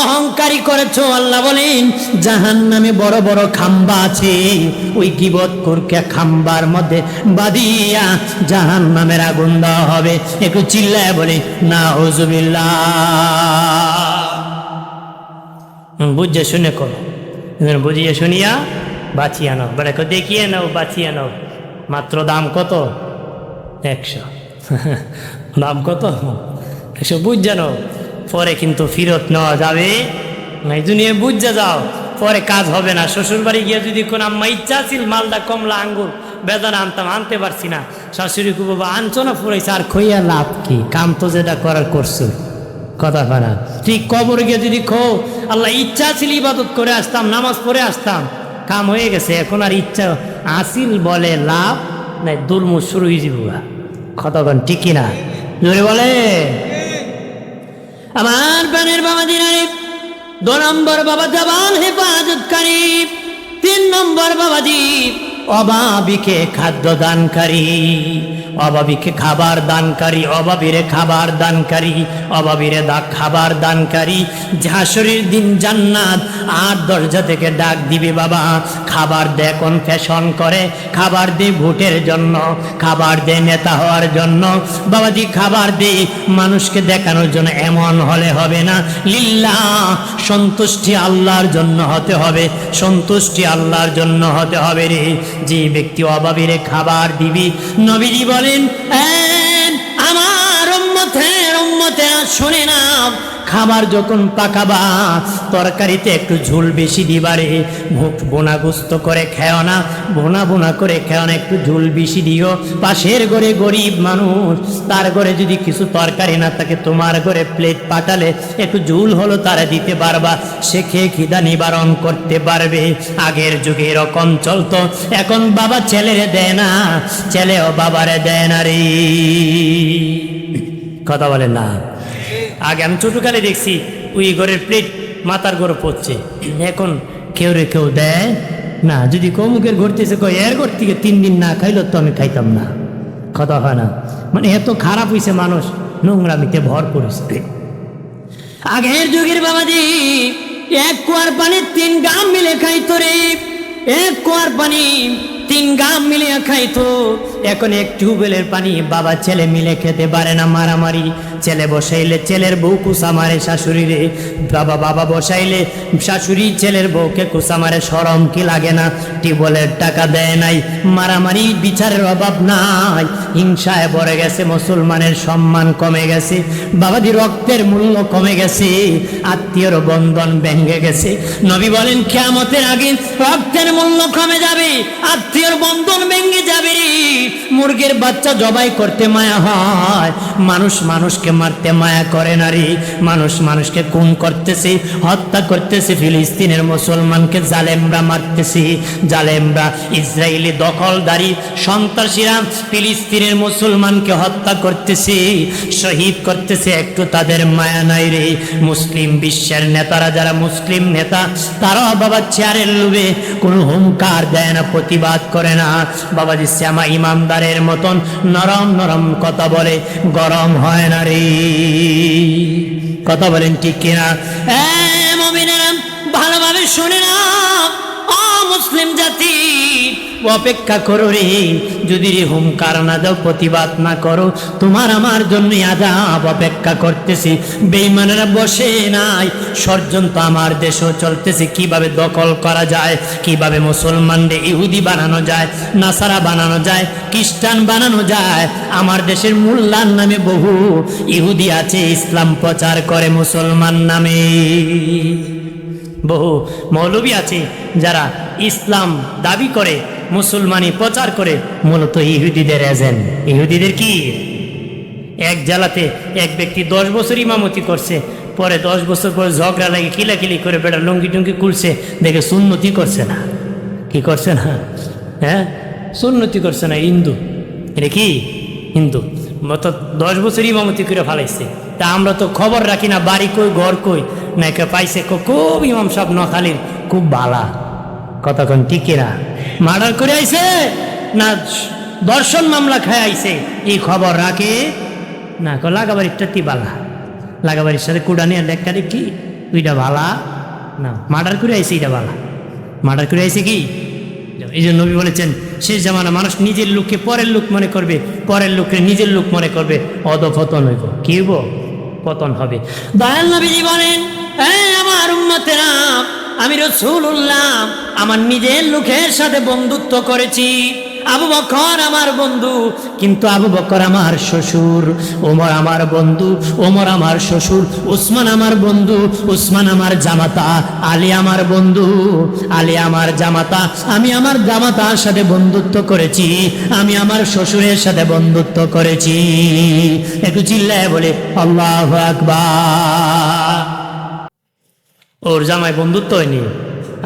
A: অহংকারী করেছ। আল্লাহ বলেন, জাহান্নামে বড় বড় খাম্বা আছে, ওই গিবতকুরকে খাম্বার মধ্যে বাঁধিয়া জাহান্নামের আগুন দেওয়া হবে। একটু চিল্লায় বলি নাউজুবিল্লাহ। বুঝে শুনে করো, বুঝিয়ে শুনিয়া বাঁচিয়ে নাও, বলে দেখিয়ে নাও, বাঁচিয়ে নাও। মাত্র দাম কত? 100। দাম কত? 100। বুঝ জানো, পরে কিন্তু ফিরত নেওয়া যাবে না। এই দুনিয়ায় বুঝে যাও, পরে কাজ হবে না। শ্বশুর বাড়ি গিয়ে যদি কোন আম্মা ইচ্ছা ছিল মালদা কমলা আঙ্গুর বেদানা আনতাম, আনতে পারছি না, শাশুড়ি কু বাবা আনছো না, ফুরাইছে, আর খইয়া লাভ কি? কাম তো যেটা করার করছো, কথা খানা। ঠিক কবর গিয়ে যদি খো, আল্লাহ ইচ্ছা ছিল ইবাদত করে আসতাম, নামাজ পড়ে আসতাম, কাম হয়ে গেছে, এখন আর ইচ্ছা আসিল বলে লাভ নাই, দুর্মু শুরু হয়ে যাব। কতক্ষণ ঠিকই না? জোরে বলে। আমার প্রাণের বাবা দিনারে 2 নম্বর বাবা জবান হেফাজতকারী। 3 নম্বর বাবাজি অভাবীকে খাদ্য দানকারী, অভাবীকে খাবার দানকারী, অভাবীরে খাবার দানকারী, অভাবীরে খাবার দানকারী। হাসরের দিন জান্নাত 8 দরজা থেকে ডাক দিবে, বাবা খাবার দে, কনফেশন করে, খাবার দে ভোটের জন্য, খাবার দে নেতা হওয়ার জন্য, বাবাজি খাবার দে মানুষকে দেখানোর জন্য। এমন হলে হবে না, লিল্লাহ, সন্তুষ্টি আল্লাহর জন্য হতে হবে, সন্তুষ্টি আল্লাহর জন্য হতে হবে রে। যে ব্যক্তি অভাবীরে খাবার দিবি, নবীজি বলেন, আমার উম্মতেরা শুনে না, খাবার যখন পাকাবা তরকারিতে একটু ঝোল বেশি দিবারে, বোনা গুস্ত করে খেও না, বোনা বোনা করে খেও না, একটু ঝোল বেশি দিও। পাশের ঘরে গরিব মানুষ, তার ঘরে যদি কিছু তরকারি না থাকে, তোমার ঘরে প্লেট পাঠালে একটু ঝোল হলো তারা দিতে পারবা, সে খেয়ে খিদা নিবারণ করতে পারবে। আগের যুগে এরকম চলতো, এখন বাবা ছেলেরে দেয় না, ছেলেও বাবারে দেয় না রে। কথা বলেন না? আগে আমি ছোটকালে দেখছি ওই ঘরের প্লেট মাথার ঘরে পড়ছে, এখন কেউ রে কেউ দেয় না। যদি কমুকের ঘুরতেছে কয় এর ঘর থেকে 3 দিন না খাইলো তো আমি খাইতাম না, কথা হয় না। মানে এত খারাপ হয়েছে মানুষ, নোংরামিতে ভর পড়েছে। আগের যুগের বাবাজি এক কুয়ার পানি 3 গাম মিলে খাইতো রে, এক কুয়ার পানি 3 গাম মিলে খাইতো। এখন এক টিউবওয়েলের পানি বাবা ছেলে মিলে খেতে পারে না, মারামারি। ছেলে বসাইলে ছেলের বউ কুসা মারে শাশুড়ি রে, বাবা বসাইলে শাশুড়ি ছেলের বউকে কুসা মারে। শরম কি লাগে না? টিউবওয়েলের টাকা দেয় নাই, মারামারি বিচারের অভাব নাই, হিংসায় ভরে গেছে, মুসলমানের সম্মান কমে গেছে, বাবাজি রক্তের মূল্য কমে গেছে, আত্মীয়র বন্ধন ভেঙে গেছে। নবী বলেন কিয়ামতের আগে রক্তের মূল্য কমে যাবে, আত্মীয়র বন্ধন ভেঙে যাবে রে। মুরগির বাচ্চা জবাই করতে মায়া হয়, মানুষ মানুষকে মারতে মায়া করে না রে। মানুষ মানুষকে খুন করতেছে, হত্যা করতেছে, ফিলিস্তিনের মুসলমানকে জালেমরা মারতেছে, জালেমরা ইসরায়েলি দখলদারি সন্ত্রাসীরা ফিলিস্তিনের মুসলমানকে হত্যা করতেছে, শহীদ করতেছে, একটু তাদের মায়া নাই রে। মুসলিম বিশ্বের নেতারা, যারা মুসলিম নেতা, তারা বাবা চেয়ারের লোভে কোনো হুঙ্কার দেয় না, প্রতিবাদ করে না। বাবাজি শ্যামা ইমামদারের মতন নরম নরম কথা বলে, গরম হয় না রে। কথা বলেন ঠিক কিনা? মুমিনেরা ভালোভাবে শুনে না, মুসলিম জাতি অপেক্ষা করো রে। যদি রে হুঙ্কার না দাও, প্রতিবাদ না করো, তোমার আমার জন্য আযাব অপেক্ষা করতেছি। বেঈমানেরা বসে নাই, ষড়যন্ত্র আমার দেশেও চলতেছে, কিভাবে দখল করা যায়, কিভাবে মুসলমানদের ইহুদি বানানো যায়, নাসারা বানানো যায়, খ্রিস্টান বানানো যায়। আমার দেশের মোল্লার নামে বহু ইহুদি আছে, ইসলাম প্রচার করে মুসলমান নামে। বহু মৌলবী আছে যারা ইসলাম দাবি করে, মুসলমানি প্রচার করে, মূলত ইহুদিদের এজেন্ট। ইহুদিদের কি? এক জেলাতে এক ব্যক্তি 10 বছর ইমামতি করছে, পরে 10 বছর পরে ঝগড়া লাগে, কিলাকিলি করে বেটা লুঙ্গি টুঙ্গি খুলছে, দেখে সুন্নতি করছে না। কি করছে না? হ্যাঁ, সুন্নতি করছে না, হিন্দু। এটা কি? হিন্দু। মতো 10 বছর ইমামতি করে ফেলাইছে। তা আমরা তো খবর রাখি না, বাড়ি কই ঘর কই না, কে পাইছে খুব ইমাম সাহেব নখালির খুব বালা। কতক্ষণ টিকেরা মার্ডার করে আইছে না দর্শন মামলা খায় আইছে, এই খবর রাখে না। লাগাবাড়ির টাতি বালা, লাগাবাড়ির সাথে কুড়ানি আর একটা কি ওইটা বালা না, মার্ডার করে আইছে এটা বালা। মার্ডার করে আইছে কি? এই জন্য নবী বলেছেন শেষ জামানা মানুষ নিজের লোককে পরের লোক মনে করবে, পরের লোককে নিজের লোক মনে করবে, অধঃপতন হইব। কি হইব? পতন হবে। দয়াল নবীজি বলেন, আমার উম্মতেরা, আমি রাসূলুল্লাহ আমার নিজের লোকের সাথে বন্ধুত্ব করেছি। আবু বকর আমার বন্ধু, কিন্তু আবু বকর আমার শ্বশুর। ওমর আমার বন্ধু, ওমর আমার শ্বশুর। উসমান আমার বন্ধু, উসমান আমার জামাতা। আলী আমার বন্ধু, আলী আমার জামাতা। আমি আমার জামাতার সাথে বন্ধুত্ব করেছি, আমি আমার শ্বশুরের সাথে বন্ধুত্ব করেছি। একটু চিল্লায় বলে আল্লাহু আকবার। ওর জামাই বন্ধুত্ব হয়নি।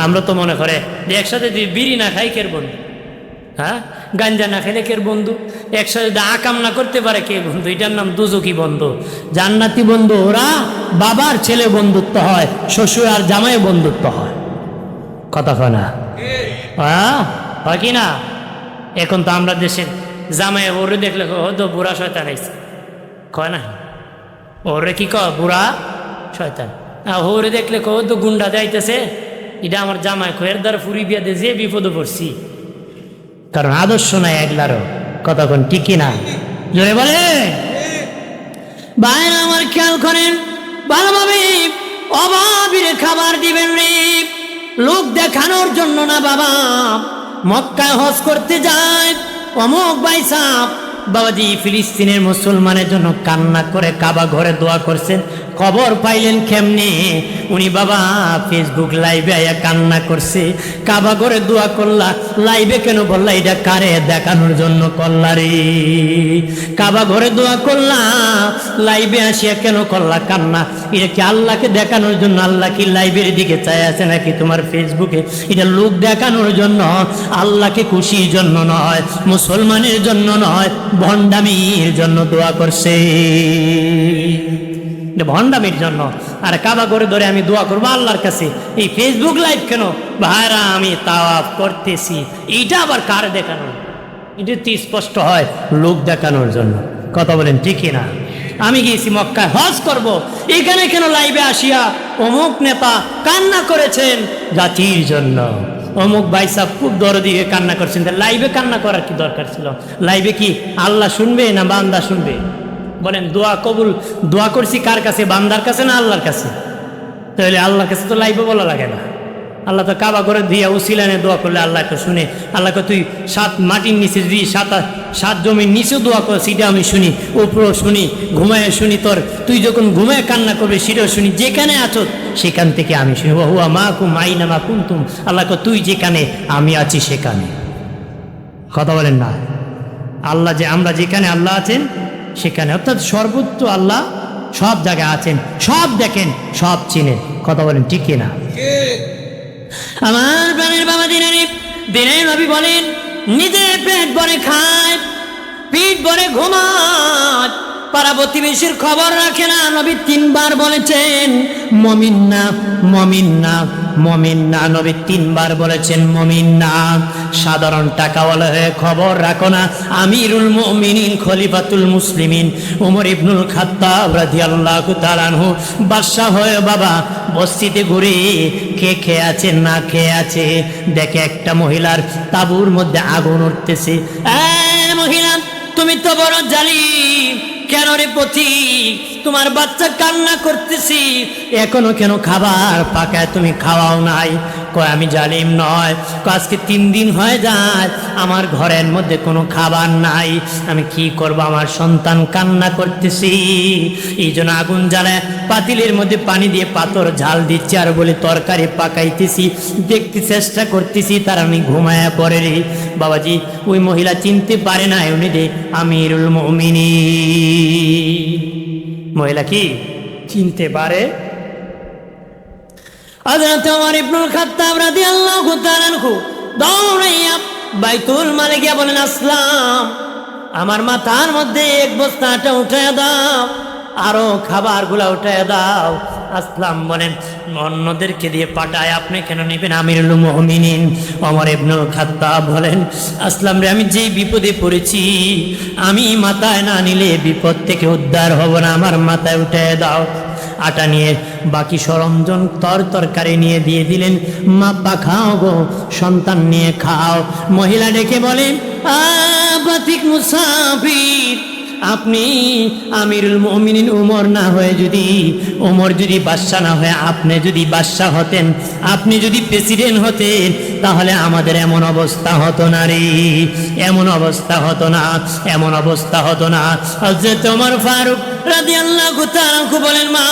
A: আমরা তো মনে করে যে একসাথে যদি বিড়ি না খাই কের বন্ধু, হ্যাঁ, গাঞ্জা না খেলে কের বন্ধু, একসাথে যদি আকাম না করতে পারে কে বন্ধু? এটার নাম দুজকি বন্ধু। জান্নাতি বন্ধু ওরা বাবার ছেলে বন্ধুত্ব হয়, শ্বশুর আর জামাই বন্ধুত্ব হয়। কথা কয় না? হয় কি না? এখন তো আমরা দেশের জামাই ওরে দেখলে তো বুড়া শয়তান আইছে, কয় না? ওরে কি কয়? বুড়া শয়তান। ওরে দেখলে কো তো গুন্ডা যাইতেছে, এটা আমার জামাই এর দ্বারা ফুরি বিয়া দিয়ে যে বিপদে পড়ছি। কারণ আদর্শ নাই একলারও। কতক্ষণ টিকি না? জোরে বলে বাইরে আমার খেয়াল করেন ভালোভাবে। অভাবীরে খাবার দিবেন রে, লোক দেখানোর জন্য না। বাবা মক্কায় হজ করতে যায়, অমুক ভাই সাহেব বাবাজি ফিলিস্তিনের মুসলমানের জন্য কান্না করে কাবা ঘরে দোয়া করছেন। খবর পাইলেন কেমনে? উনি বাবা ফেসবুক লাইভে আয়া কান্না করছে। কাবা ঘরে দোয়া করলা, লাইভে কেন বললা? এটা কারে দেখানোর জন্য করলা রে? কাবা ঘরে দোয়া করলা, লাইভে আসিয়া কেন করলা কান্না? এটা কি আল্লাহকে দেখানোর জন্য? আল্লাহ কি লাইভের দিকে চাই আছে নাকি তোমার ফেসবুকে? এটা লোক দেখানোর জন্য, আল্লাহকে খুশির জন্য নয়, মুসলমানের জন্য নয়, ভণ্ডামির জন্য দোয়া করছে। ভণ্ডামির জন্য। আর কাবা করে ধরে আমি দোয়া করবো আল্লাহর কাছে, এই ফেসবুক লাইভ কেন ভাইরা আমি তাওয়াফ করতেছি, এইটা আবার কার দেখানো? এটা তো স্পষ্ট হয় লোক দেখানোর জন্য। কথা বলেন ঠিক না? আমি গিয়েছি মক্কায় হজ করব, এখানে কেন লাইভে আসিয়া অমুক নেতা কান্না করেছেন জাতির জন্য, অমুক ভাই সাহেব খুব দরদি হয়ে কান্না করছেন, লাইভে কান্না করার কি দরকার ছিল? লাইভে কি আল্লাহ শুনবে না বান্দা শুনবে? বলেন দোয়া কবুল, দোয়া করছি কার কাছে, বান্দার কাছে না আল্লাহর কাছে? তাহলে আল্লাহর কাছে তো লাইভে বলা লাগে না। আল্লাহ তো কাবা করে দিয়া উসিলানে দোয়া করলে আল্লাহ তো শুনে। আল্লাহকে তুই সাত মাটির নিচে যদি সাত জমির নিচেও দোয়া কর, সেটা আমি শুনি, উপরেও শুনি, ঘুমায় শুনি, তোর তুই যখন ঘুমায় কান্না করবে সেটাও শুনি, যেখানে আছো সেখান থেকে আমি শুনি। হুয়া মা কুম আইনা মা কুনতুম, আল্লাহকে তুই যেখানে আমি আছি সেখানে। কথা বলেন না? আল্লাহ যে আমরা যেখানে আল্লাহ আছেন সেখানে, অর্থাৎ সর্বত্র আল্লাহ সব জায়গায় আছেন, সব দেখেন, সব চিনেন। কথা বলেন ঠিক কিনা? আমার প্রাণের বাবা দিনের নবী বলেন, নিজে পেট ভরে খায়, পিঠ ভরে ঘুমায়, পাড়া প্রতিবেশীর খবর রাখে না। নবী 3 বার বলেছেন মমিন না, মমিন না, মমিন না। নবী 3 বার বলেছেন মমিন না। সাধারণ টাকাওয়ালা হয়ে খবর রাখো না। আমিরুল মুমিনিন খলিফাতুল মুসলিমিন ওমর ইবনুল খাত্তাব রাদিয়াল্লাহু তাআলা আনহু বাদশা হয়ে বাবা বস্তিতে ঘুরে কে খেয়ে আছে না খেয়ে আছে, দেখে একটা মহিলার তাঁবুর মধ্যে আগুন উঠতেছে। মহিলা তুমি তো বড় জালিম, কেন রে পথিক, তোমার বাচ্চা কান্না করতেছি, এখনো কেন খাবার পাকায় তুমি খাওয়াও নাই? কয় আমি জালিম নয়, আজকে 3 দিন হয়ে যায় আমার ঘরের মধ্যে কোনো খাবার নাই, আমি কি করব, আমার সন্তান কান্না করতেছি, এই জন্য আগুন জ্বালায় পাতিলের মধ্যে পানি দিয়ে পাথর ঝাল দিচ্ছি, আর বলে তরকারি পাকাইতেছি, দেখতে চেষ্টা করতেছি, তার আমি ঘুমায়া পড়ে রে। বাবাজি ওই মহিলা চিনতে পারে না উনি রে আমিরুল মুমিনিন। মহিলা কি চিনতে পারে? হযরত ওমর ইবনুল খাত্তাব রাদিয়াল্লাহু তাআলা আনহু দৌড়াইয়া বাইতুল মালে গিয়া বলেন, আসলাম আমার মাথার মধ্যে 1 বস্তা আটা উঠায় দাও, আরো খাবারগুলা উঠায় দাও। আসলাম বলেন, অন্যদেরকে দিয়ে পাঠায়, আপনি কেন নেবেন? আমিরুল মুমিনিন ওমর ইবনুল খাত্তাব বলেন, আসলাম রে, আমি যেই বিপদে পড়েছি, আমি মাথায় না নিলে বিপদ থেকে উদ্ধার হব না, আমার মাথায় উঠায় দাও। আটা নিয়ে বাকি সরঞ্জাম তরকারি নিয়ে দিয়ে দিলেন, মা খাও গো, সন্তান নিয়ে খাও। মহিলা ডেকে বলেন, আবাতিক মুসাফির, আপনি আমিরুল মুমিনিন ওমর না হয়ে যদি, ওমর যদি বাদশা না হয়ে আপনি যদি বাদশা হতেন, আপনি যদি প্রেসিডেন্ট হতেন, তাহলে আমাদের এমন অবস্থা হতো না রে, এমন অবস্থা হতো না, এমন অবস্থা হতো না। হযরত ওমর ফারুক রাদিয়াল্লাহু তাআলা বলেন, মা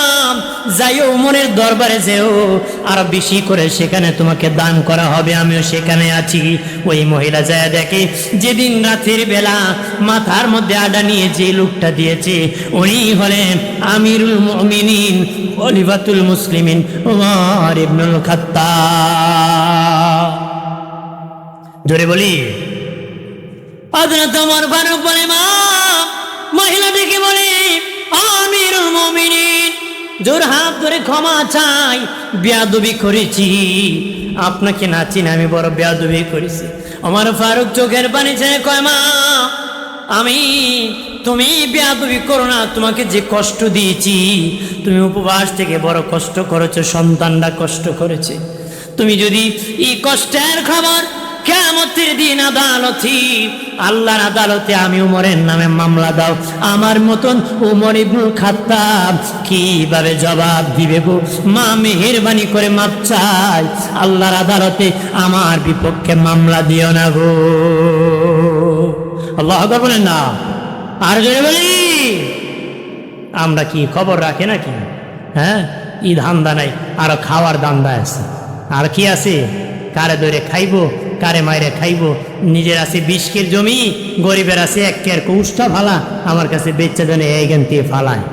A: যাইও ওমরের দরবারে যেও, আর বেশি করে সেখানে তোমাকে দান করা হবে, আমিও সেখানে আছি। ওই মহিলা যায় দেখে, যেদিন রাতের বেলা মাথার মধ্যে আডা নিয়ে যে লোকটা দিয়েছে উনি হলেন আমিরুল মুমিনিন খলিফাতুল মুসলিমিন ওমর ইবনুল খাত্তাব। জোরে বলি। হযরত ওমর ফারুক বলে, মা, মহিলা ডেকে বলে, আমিরুল মুমিনিন, জোর হাত ধরে ক্ষমা চাই, বেয়াদবি করেছি, আপনাকে না চিনে আমি বড় বেয়াদবি করেছি। ওমর ফারুক চোখের পানি ছেড়ে কয়, মা, তুমি বেয়াদবি করো না, তোমাকে যে কষ্ট দিয়েছি, তুমি উপবাস থেকে বড় কষ্ট করেছো, সন্তানরা কষ্ট করেছে, তুমি যদি এই কষ্টের খবর কিয়ামতের দিন আদালতে, আল্লাহর আদালতে আমি উমরের নামে মামলা দাও, আমার মতন উমর ইবনুল খাত্তাব কিভাবে জবাব দিবে গো? মা মেহেরবানি করে মাপ চাই, আল্লাহর আদালতে আমার বিপক্ষে মামলা দিও না গো। আল্লাহু আকবার বলেন না? আর জোরে বলি। আমরা কি খবর রাখে নাকি? হ্যাঁ, ই ধান্দা নাই, আরো খাওয়ার ধান্দা আছে। আর কি আছে? কারে ধরে খাইবো, কারে মাইরে খাইবো। নিজের আছে 20 কের জমি, গরিবের আছে 1 কের কৌষ্টা ফালা, আমার কাছে বেচা জনে এইখান দিয়ে ফালায়।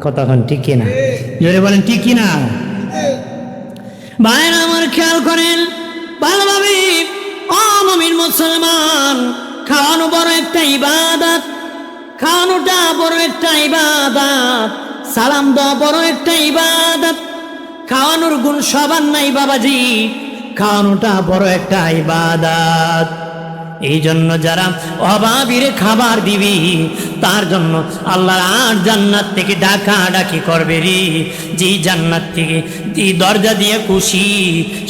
A: কতক্ষণ ঠিক কিনা? জোরে বলেন ঠিক কিনা? ভাইরা আমার খেয়াল করেন ভালোভাবে, ও মুমিন মুসলমান, খাওয়ানো বড় একটা ইবাদত, খাওয়ানোটা বড় একটা ইবাদত। সালাম দেওয়া বড় একটা ইবাদত। খাওয়ানোর গুণ সবার নাই বাবাজি, খাওয়ানোটা বড় একটা ইবাদত। এই জন্য যারা অভাবীরে খাবার দিবি তার জন্য আল্লাহ আর জান্নাত থেকে ডাকাডাকি করবে রে। যে জান্নাত থেকে যে দরজা দিয়ে খুশি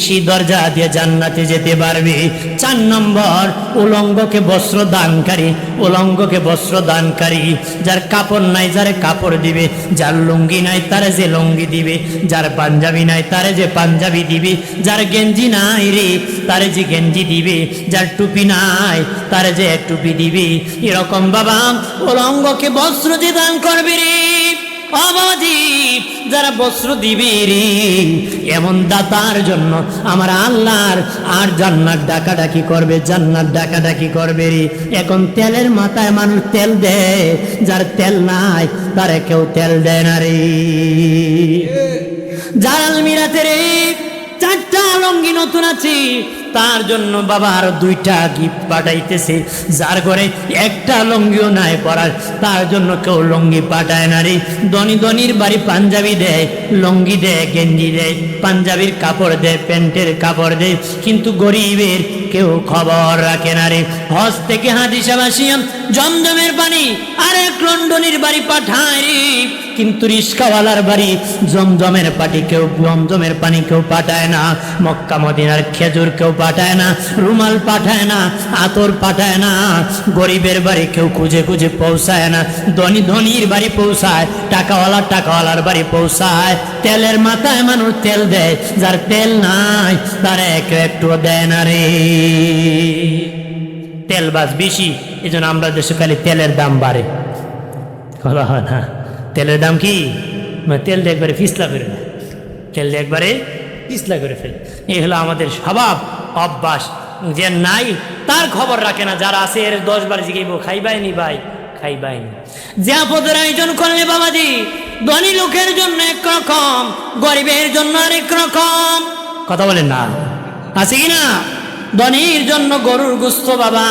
A: সেই দরজা দিয়ে জান্নাতে যেতে পারবে। 4 নম্বর, উলঙ্গকে বস্ত্র দানকারী, উলঙ্গকে বস্ত্র দানকারী। যার কাপড় নাই যারে কাপড় দিবে, যার লুঙ্গি নাই তারে যে লুঙ্গি দিবে, যার পাঞ্জাবি নাই তারে যে পাঞ্জাবি দিবে, যার গেঞ্জি নাই রে তারে যে গেঞ্জি দিবে, যার টুপি নাই তারে যে টুপি দিবি। এরকম বাবা উলঙ্গকে বস্ত্র যে দান করবে রে বাবাজি, যারা বস্ত্র দিবে রে এমন দাতার জন্য আমার আল্লাহর আর জান্নাত ডাকাডাকি করবে, জান্নাত ডাকাডাকি করবে রে। এখন তেলের মাথায় মানুষ তেল দেয়, যার তেল নাই তারে কেউ তেল দেয় না রে। যার আলমিরাতে রে 4টা লুঙ্গি নতুন আছে তার জন্য বাবা আরো 2টা গিফট পাঠাইতেছে। যার ঘরে একটা লুঙ্গিও নাই পরার তার জন্য কেউ লুঙ্গি পাঠায় না রে। ধনী ধনির বাড়ি পাঞ্জাবি দেয়, লুঙ্গি দেয়, গেঞ্জি দেয়, পাঞ্জাবির কাপড় দেয়, প্যান্টের কাপড় দেয়, কিন্তু গরিবের কেউ খবর রাখে না রে। হজ থেকে হাদিসা বাসিয়াম জমজমের পানি আরেক লন্ডনের বাড়ি পাঠায় রে, কিন্তু রিস্কাওয়ালার বাড়ি জমজমের পানি কেউ পাঠায় না। মক্কা মদিনার খেজুর কেউ পাঠায় না, রুমাল পাঠায় না, আতর পাঠায় না। গরিবের বাড়ি কেউ খুঁজে খুঁজে পৌঁছায় না, ধনীর বাড়ি পৌঁছায়, টাকাওয়ালার বাড়ি পৌঁছায়। তেলের মাথায় মানুষ তেল দেয়, যার তেল নাই তারা একটু দেয় না রে। তেল বাস বেশি, এই জন্য আমরা দেশে খালি তেলের দাম বাড়ে। বলা হয় না তেলের দাম কি, তেল দিয়ে একবারে পিছলা করে না, তেল দিয়ে একবারে পিছলা করে ফেলে। এই হলো আমাদের স্বভাব অভ্যাস। যে নাই তার খবর রাখে না, যারা আছে এর 10 বার জিগাইব খাইবাইনি ভাই, খাইবাইনি। যে আপদের আয়োজন করলে বাবাজি ধনী লোকের জন্য একরকম, গরিবের জন্য আরেক রকম। কথা বলেন না, আছে কি না? ধনীর জন্য গরুর গোস্ত বাবা,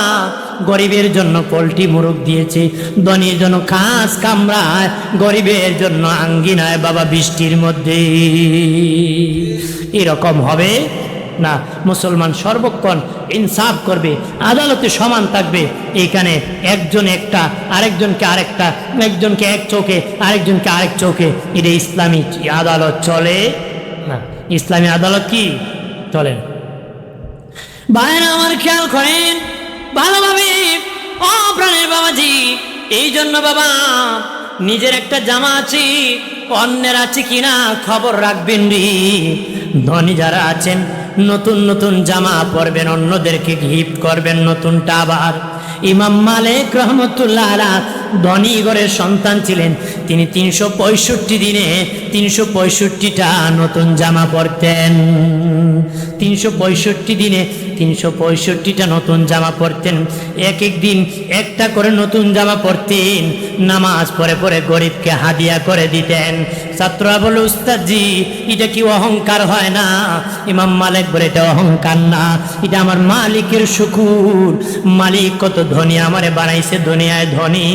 A: গরিবের জন্য পোল্ট্রি মুরগ দিয়েছে। ধনীর জন্য খাস কামরায়, গরিবের জন্য আঙ্গিনায় বাবা বৃষ্টির মধ্যে। এরকম হবে না। মুসলমান সর্বক্ষণ ইনসাফ করবে, আদালতে সমান থাকবে। এইখানে একজন একটা, আরেকজনকে আরেকটা, একজনকে এক চোখে আরেকজনকে আরেক চোখে, এটা ইসলামী আদালত চলে না। ইসলামী আদালত কি চলেন? ভাইরা আমার খেয়াল করেন ভালোভাবে ও প্রাণের বাবাজি। এই জন্য বাবা নিজের একটা জামা আছে, অন্যের আছে কিনা খবর রাখবেন রে। ধনী যারা আছেন নতুন নতুন জামা পরবেন, অন্যদেরকে গিফট করবেন নতুনটা। আবার ইমাম মালিক রহমতুল্লাহ আলাইহি ধনী ঘরের সন্তান ছিলেন। তিনি 365 দিনে 365টা নতুন জামা পরতেন। 365 দিনে 365টা নতুন জামা পরতেন। এক এক দিন একটা করে নতুন জামা পরতেন। নামাজ পড়ে পড়ে গরিবকে হাদিয়া করে দিতেন। ছাত্ররা বলে, উস্তাদজি এটা কি অহংকার হয় না? ইমাম মালিক বলে, এটা অহংকার না, এটা আমার মালিকের শুকুর। মালিক কত ধনী আমারে বানাইছে, দুনিয়ায় ধনী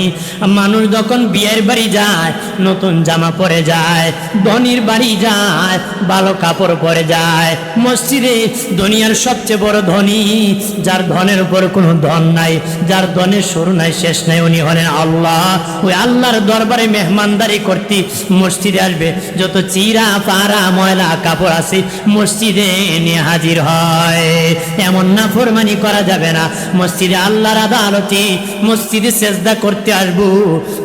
A: মানুষ যখন বিয়ের বাড়ি যায় নতুন জামা পরে যায়, ধনীর বাড়ি যায় ভালো কাপড় পরে যায়। মসজিদে দুনিয়ার সবচেয়ে বড় ধনী, যার ধনের উপর কোনো ধন নাই, যার ধনের শুরু নাই শেষ নাই, উনি হলেন আল্লাহ। ওই আল্লাহর দরবারে মেহমানদারি করতে মসজিদে আসবে, যত চিরা পাড়া ময়লা কাপড় আছে মসজিদে নিয়ে হাজির হয়। এমন নাফরমানি করা যাবে না। মসজিদে আল্লাহর আদালতে মসজিদে সেজদা করতে আসবো,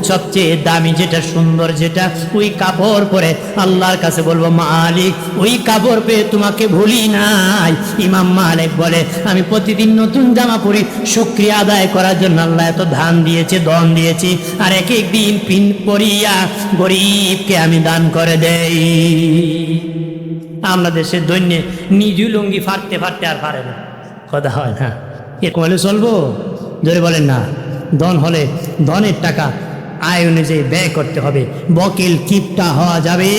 A: সবচেয়ে দামি যেটা, সুন্দর যেটা, ওই কাপড় পরে আল্লাহর কাছে বলবো, মালিক ওই কাপড় পেয়ে তোমাকে ভুলি নাই। ইমাম মালিক বলে, আমি প্রতিদিন নতুন জামা পরি শুকরিয়া আদায় করার জন্য। আল্লাহ এত ধান দিয়েছে, ধন দিয়েছে, আর এক এক দিন পিন পরিয়া গরিবকে আমি দান করে দেই। আমরা দেশের দৈন্যে নিজু লুঙ্গি ফাটতে ফাটতে আর পারে না। কথা হয় না, এরকম হলে চলবো? জোরে বলেন না। ধন হলে ধনের টাকা আয় অনুযায়ী ব্যয় করতে হবে। বকিল কিপটা হওয়া যাবে